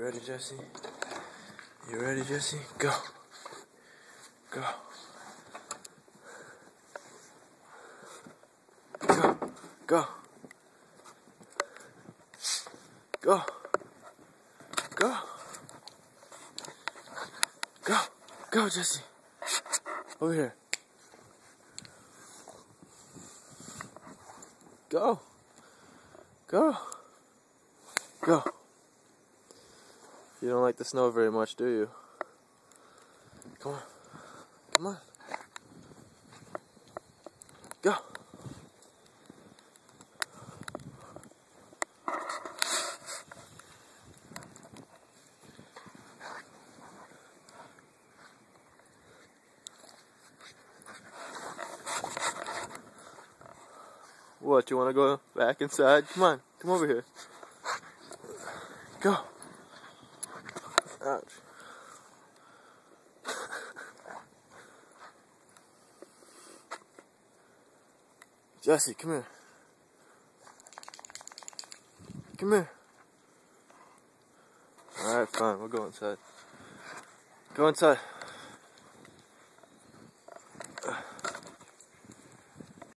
ready, Jessie? You ready, Jessie? Go. Go. Go. Go. Go. Go. Go. Go, Jessie. Over here. Go. Go. Go. You don't like the snow very much, do you? Come on. Come on. Go. What, you want to go back inside? Come on, come over here. Go. Ouch. Jessie, come here. Come here. Alright, fine, we'll go inside. Go inside.